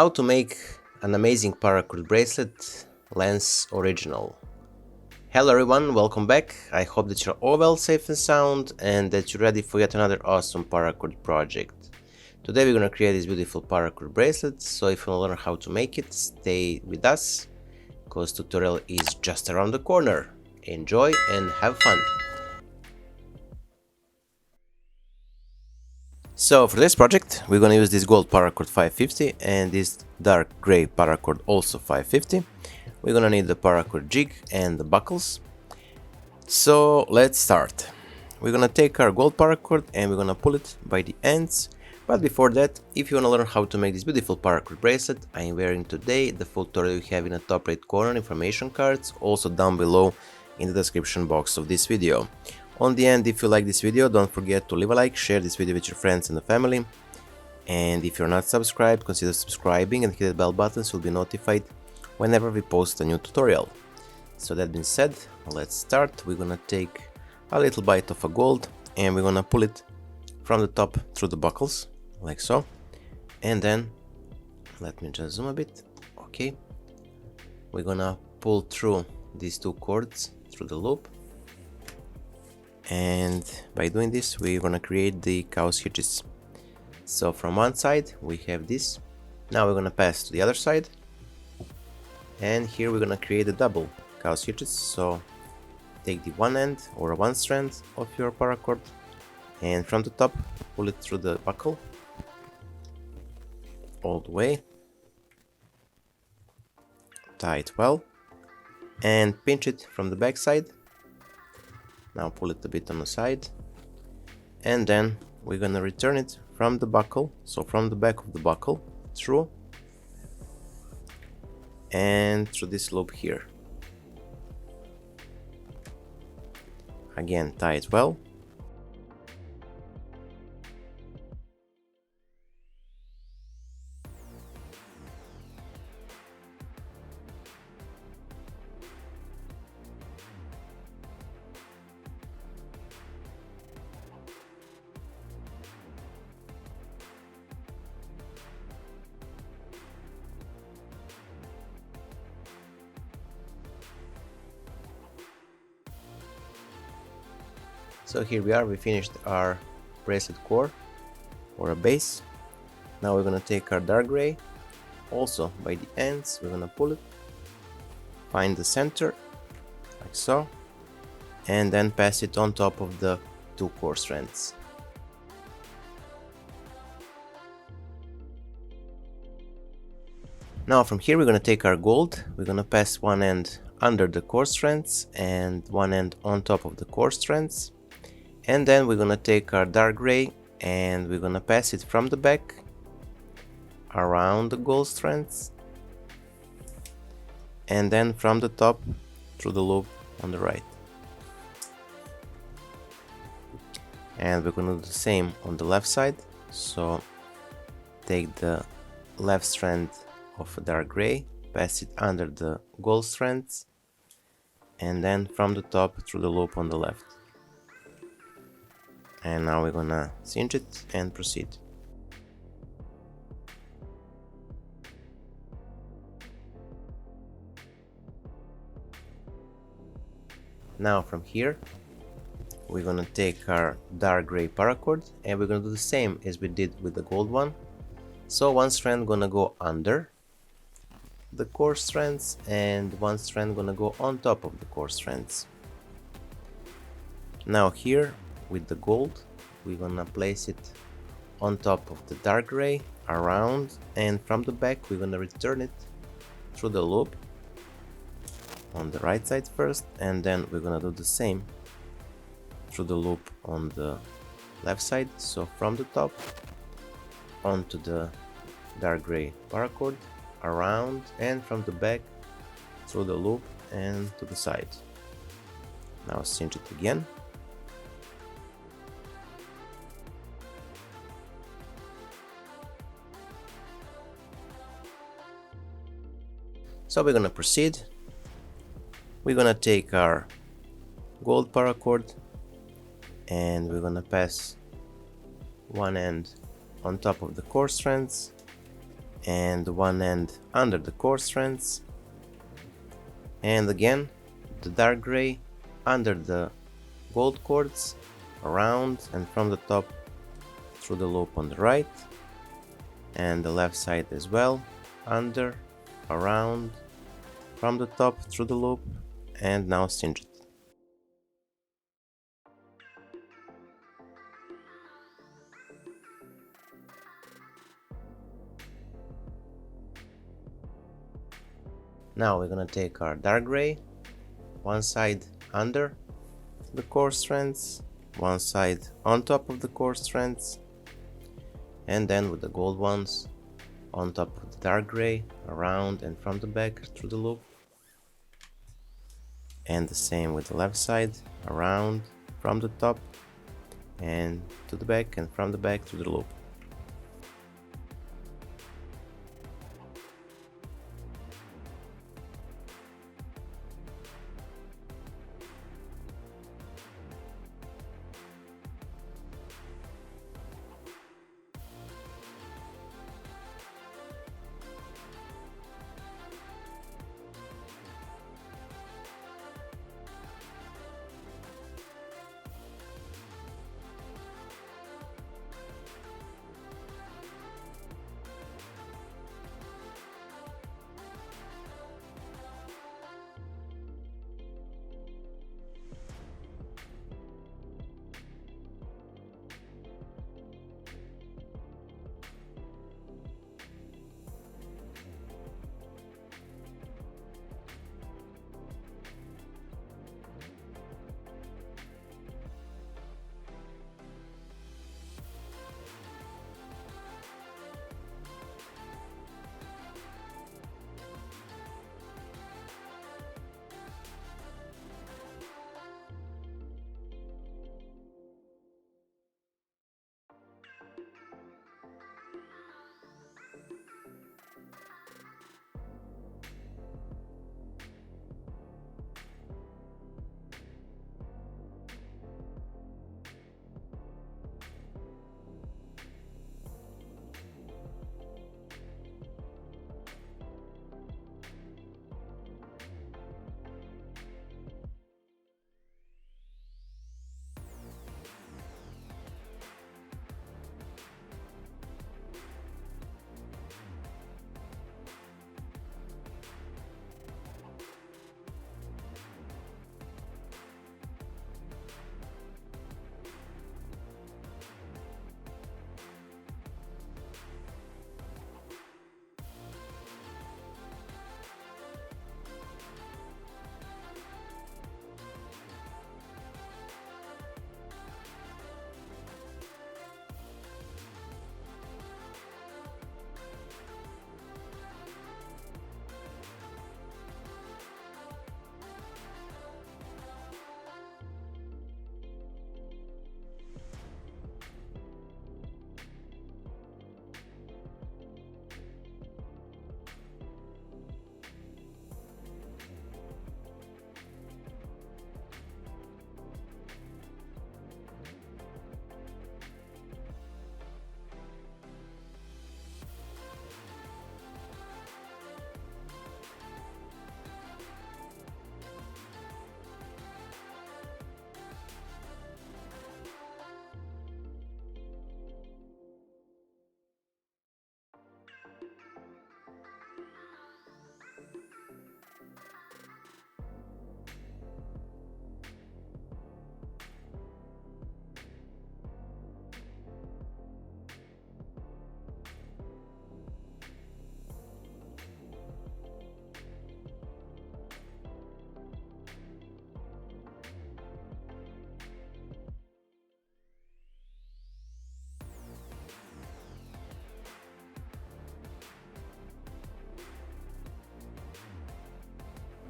How to make an amazing paracord bracelet, Len's original. Hello everyone, welcome back. I hope that you're all well, safe and sound, and that you're ready for yet another awesome paracord project. Today we're gonna create this beautiful paracord bracelet, so if you wanna learn how to make it, stay with us, because tutorial is just around the corner. Enjoy and have fun! So for this project we're gonna use this gold paracord 550 and this dark gray paracord also 550. We're gonna need the paracord jig and the buckles. So let's start. We're gonna take our gold paracord and we're gonna pull it by the ends. But before that, if you wanna learn how to make this beautiful paracord bracelet I am wearing today, the full tutorial you have in the top right corner, information cards, also down below in the description box of this video. On the end, if you like this video, don't forget to leave a like, share this video with your friends and the family. And if you're not subscribed, consider subscribing and hit the bell button so you'll be notified whenever we post a new tutorial. So that being said, let's start. We're gonna take a little bite of a gold and we're gonna pull it from the top through the buckles, like so. And then, let me just zoom a bit, okay. We're gonna pull through these two cords through the loop. And by doing this we're gonna create the cow's hitches. So from one side we have this, now we're gonna pass to the other side, and here we're gonna create a double cow's hitches. So take the one end or one strand of your paracord and from the top pull it through the buckle all the way, tie it well and pinch it from the back side. Now pull it a bit on the side, and then we're gonna return it from the buckle, so from the back of the buckle through and through this loop here. Again, tie it well. So here we are, we finished our bracelet core or a base. Now we're gonna take our dark gray, also by the ends, we're gonna pull it, find the center, like so, and then pass it on top of the two core strands. Now from here we're gonna take our gold, we're gonna pass one end under the core strands and one end on top of the core strands. And then we're gonna take our dark gray and we're gonna pass it from the back around the gold strands and then from the top through the loop on the right. And we're gonna do the same on the left side. So take the left strand of dark gray, pass it under the gold strands and then from the top through the loop on the left. And now we're gonna cinch it and proceed. Now from here we're gonna take our dark gray paracord and we're gonna do the same as we did with the gold one. So one strand gonna go under the core strands and one strand gonna go on top of the core strands. Now here with the gold we're gonna place it on top of the dark gray around, and from the back we're gonna return it through the loop on the right side first, and then we're gonna do the same through the loop on the left side. So from the top onto the dark gray paracord around, and from the back through the loop and to the side. Now cinch it again. So we're gonna proceed. We're gonna take our gold paracord and we're gonna pass one end on top of the core strands and one end under the core strands, and again the dark gray under the gold cords, around and from the top through the loop on the right, and the left side as well, under, around, from the top through the loop, and now cinch it. Now we're gonna take our dark gray, one side under the core strands, one side on top of the core strands, and then with the gold ones on top of the dark gray, around and from the back through the loop, and the same with the left side, around, from the top and to the back, and from the back to the loop.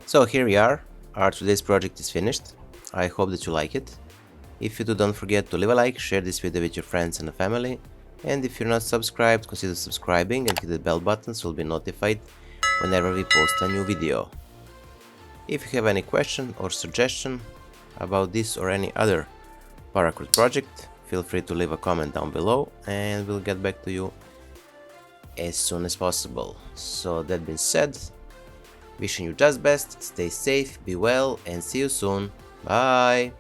So here we are, our today's project is finished. I hope that you like it. If you do, don't forget to leave a like, share this video with your friends and the family, and if you're not subscribed, consider subscribing and hit the bell button so you'll be notified whenever we post a new video. If you have any question or suggestion about this or any other Paracord project, feel free to leave a comment down below and we'll get back to you as soon as possible. So that being said, wishing you just best, stay safe, be well, and see you soon. Bye!